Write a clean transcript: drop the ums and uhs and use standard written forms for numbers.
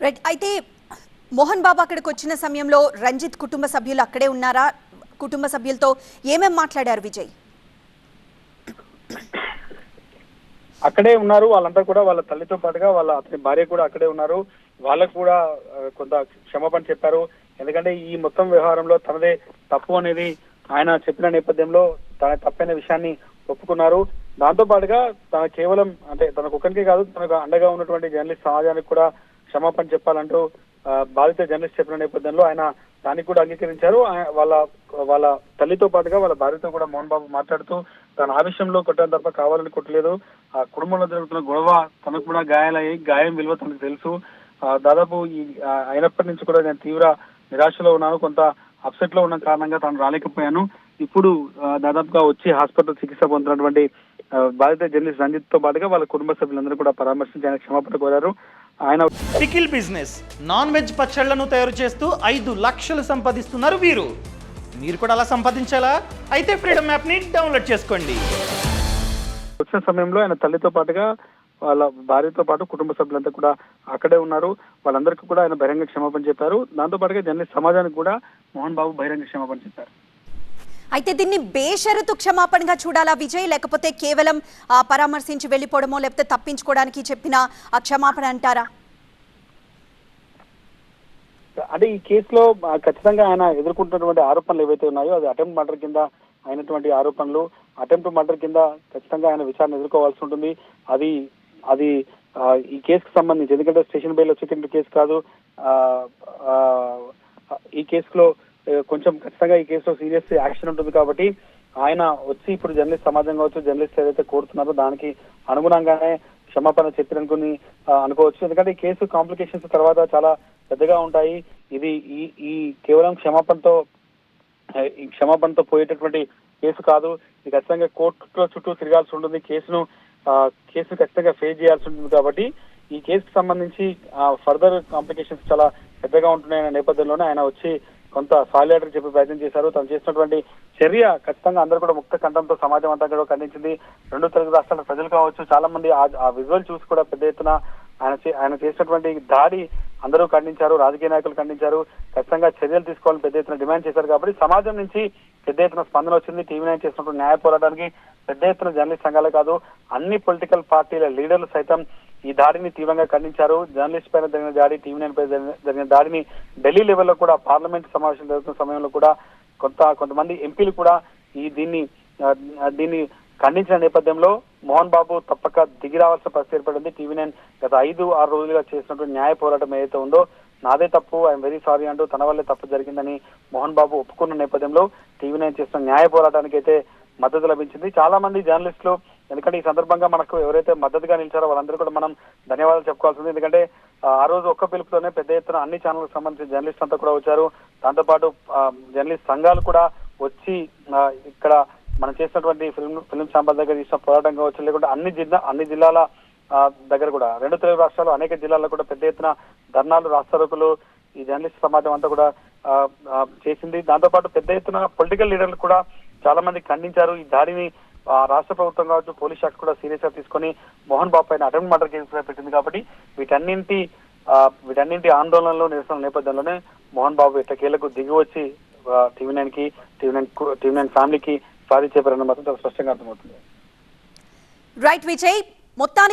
Right. అయితే మోహన్ బాబు అక్కడికి వచ్చిన సమయంలో రంజిత్ కుటుంబ సభ్యులు అక్కడే ఉన్నారా? కుటుంబ సభ్యులతో ఏమేం మాట్లాడారు విజయ్? అక్కడే ఉన్నారు. వాళ్ళంతా కూడా వాళ్ళ తల్లితో పాటుగా వాళ్ళ అతని భార్య కూడా అక్కడే ఉన్నారు. వాళ్ళకు కూడా కొంత క్షమాపణ చెప్పారు. ఎందుకంటే ఈ మొత్తం వ్యవహారంలో తనదే తప్పు అనేది ఆయన చెప్పిన నేపథ్యంలో తన తప్పైన విషయాన్ని ఒప్పుకున్నారు. దాంతో పాటుగా తన కేవలం అంటే తనకు ఒక్కరికే కాదు, తనకు అండగా ఉన్నటువంటి జర్నలిస్ట్ సమాజానికి కూడా క్షమాపణ చెప్పాలంటూ బాధిత జర్నలిస్ట్ చెప్పిన నేపథ్యంలో ఆయన దానికి కూడా అంగీకరించారు. వాళ్ళ తల్లితో పాటుగా వాళ్ళ భార్యతో కూడా మోహన్ బాబు మాట్లాడుతూ తన ఆ విషయంలో కొట్టడం తప్ప కావాలని కొట్టలేదు. ఆ కుటుంబంలో జరుగుతున్న గొడవ తనకు కూడా గాయాలయ్యి, గాయం విలువ తనకు తెలుసు. దాదాపు అయినప్పటి నుంచి కూడా నేను తీవ్ర నిరాశలో ఉన్నాను, కొంత అప్సెట్ లో ఉన్న కారణంగా తాను రాలేకపోయాను. ఇప్పుడు దాదాపుగా వచ్చి హాస్పిటల్ చికిత్స పొందుతున్నటువంటి బాధిత జర్నలిస్ట్ రంజిత్ తో పాటుగా వాళ్ళ కుటుంబ సభ్యులందరూ కూడా పరామర్శించి ఆయన క్షమాపణ కోరారు. ఆయన పికిల్ బిజినెస్ నాన్ వెజ్ పచ్చళ్లను తయారు చేస్తూ 5 లక్షలు సంపాదిస్తున్నారు వీరు. మీరు కూడా అలా సంపాదించాలా? అయితే ఫ్రీడమ్ యాప్ ని డౌన్లోడ్ చేసుకోండి. వచ్చిన సమయంలో ఆయన తల్లితో పాటుగా వాళ్ళ భార్యతో పాటు కుటుంబ సభ్యులంతా కూడా అక్కడే ఉన్నారు. వాళ్ళందరికీ కూడా ఆయన బహిరంగ క్షమాపణ చెప్పారు. దాంతో పాటుగా జర్నలిస్ట్ సమాజానికి కూడా మోహన్ బాబు బహిరంగ క్షమాపణ చెప్పారు. అయితే దీన్ని బేషరతు క్షమాపణగా చూడాలా విజయ్, లేకపోతే కేవలం పరామర్శించి వెళ్ళిపోవడమో లేకపోతే తప్పించుకోవడానికి చెప్పిన ఆ క్షమాపణ అంటారా? అంటే ఈ కేసులో ఖచ్చితంగా ఆయన ఎదుర్కొంటున్నటువంటి ఆరోపణలు ఏవైతే ఉన్నాయో అది అటెంప్ట్ మర్డర్ కింద అయినటువంటి ఆరోపణలు. అటెంప్ట్ మర్డర్ కింద ఖచ్చితంగా ఆయన విచారణ ఎదుర్కోవాల్సి ఉంటుంది. అది ఈ కేసుకు సంబంధించి, ఎందుకంటే స్టేషన్ బెయిల్ వచ్చేటువంటి కేసు కాదు. ఈ కేసులో కొంచెం ఖచ్చితంగా ఈ కేసులో సీరియస్ యాక్షన్ ఉంటుంది కాబట్టి ఆయన వచ్చి ఇప్పుడు జర్నలిస్ట్ సమాజం కావచ్చు, జర్నలిస్ట్ ఏదైతే కోరుతున్నారో దానికి అనుగుణంగానే క్షమాపణ చెప్పిననుకుని అనుకోవచ్చు. ఎందుకంటే ఈ కేసు కాంప్లికేషన్స్ తర్వాత చాలా పెద్దగా ఉంటాయి. ఇది ఈ కేవలం క్షమాపణతో పోయేటటువంటి కేసు కాదు. ఇది ఖచ్చితంగా కోర్టులో చుట్టూ తిరగాల్సి ఉంటుంది. కేసు ఖచ్చితంగా ఫేస్ చేయాల్సి ఉంటుంది. కాబట్టి ఈ కేసుకు సంబంధించి ఫర్దర్ కాంప్లికేషన్స్ చాలా పెద్దగా ఉంటున్నాయన్న నేపథ్యంలోనే ఆయన వచ్చి కొంత సాలిడారిటీ చెప్పే ప్రయత్నం చేశారు. తను చేసినటువంటి చర్య ఖచ్చితంగా అందరూ కూడా ముక్త కంఠంతో సమాజం అంతా కూడా ఖండించింది. 2 తెలుగు రాష్ట్రాల ప్రజలు కావచ్చు, చాలా మంది ఆ విజువల్ చూసి కూడా పెద్ద ఎత్తున ఆయన చేసినటువంటి దాడి అందరూ ఖండించారు. రాజకీయ నాయకులు ఖండించారు. ఖచ్చితంగా చర్యలు తీసుకోవాలని పెద్ద ఎత్తున డిమాండ్ చేశారు. కాబట్టి సమాజం నుంచి పెద్ద ఎత్తున స్పందన వచ్చింది. టీవీ9 చేసినటువంటి న్యాయ పోరాటానికి పెద్ద ఎత్తున జర్నలిస్ట్ సంఘాలే కాదు, అన్ని పొలిటికల్ పార్టీల లీడర్లు సైతం ఈ దాడిని తీవ్రంగా ఖండించారు. జర్నలిస్ట్ పైన జరిగిన దాడి, టీవీ9 పై జరిగిన దాడిని ఢిల్లీ లెవెల్లో కూడా పార్లమెంట్ సమావేశం జరుగుతున్న సమయంలో కూడా కొంతమంది ఎంపీలు కూడా దీన్ని ఖండించిన నేపథ్యంలో మోహన్ బాబు తప్పక దిగి రావాల్సిన పరిస్థితి ఏర్పడింది. టీవీ9 గత 5-6 రోజులుగా చేసినటువంటి న్యాయ పోరాటం ఏదైతే ఉందో, నాదే తప్పు, ఐఎమ్ వెరీ సారీ అంటూ తన వల్లే తప్పు జరిగిందని మోహన్ బాబు ఒప్పుకున్న నేపథ్యంలో టీవీ9 చేసిన న్యాయ పోరాటానికి అయితే మద్దతు లభించింది. చాలా మంది జర్నలిస్టులు, ఎందుకంటే ఈ సందర్భంగా మనకు ఎవరైతే మద్దతుగా నిలిచారో వాళ్ళందరూ కూడా మనం ధన్యవాదాలు చెప్పుకోవాల్సింది. ఎందుకంటే ఆ రోజు ఒక్క పిలుపుతోనే పెద్ద ఎత్తున అన్ని ఛానల్కి సంబంధించిన జర్నలిస్ట్ అంతా కూడా వచ్చారు. దాంతోపాటు జర్నలిస్ట్ సంఘాలు కూడా వచ్చి ఇక్కడ మనం చేసినటువంటి ఫిల్మ్ ఛాంబర్ దగ్గర చేసిన పోరాటం కావచ్చు, లేకుంటే అన్ని జిల్లాల దగ్గర కూడా 2 తెలుగు రాష్ట్రాలు అనేక జిల్లాల్లో కూడా పెద్ద ఎత్తున ధర్నాలు, రాస్తారోకులు ఈ జర్నలిస్ట్ సమాజం అంతా కూడా చేసింది. దాంతోపాటు పెద్ద ఎత్తున పొలిటికల్ లీడర్లు కూడా చాలా మంది ఖండించారు. ఈ దాడిని రాష్ట్ర ప్రభుత్వం కావచ్చు, పోలీస్ శాఖ కూడా సీరియస్ గా తీసుకొని మోహన్ బాబు పైన అటెంప్ట్ మర్డర్ కేసు పెట్టింది. కాబట్టి వీటన్నింటి ఆందోళనలో నిరసన నేపథ్యంలోనే మోహన్ బాబు ఎట్టకేలకు దిగి వచ్చి టీవీ9 ఫ్యామిలీకి సారీ చెప్పారన్న మాత్రం చాలా స్పష్టంగా అర్థమవుతుంది. రైట్ విజయ్, మొత్తానికి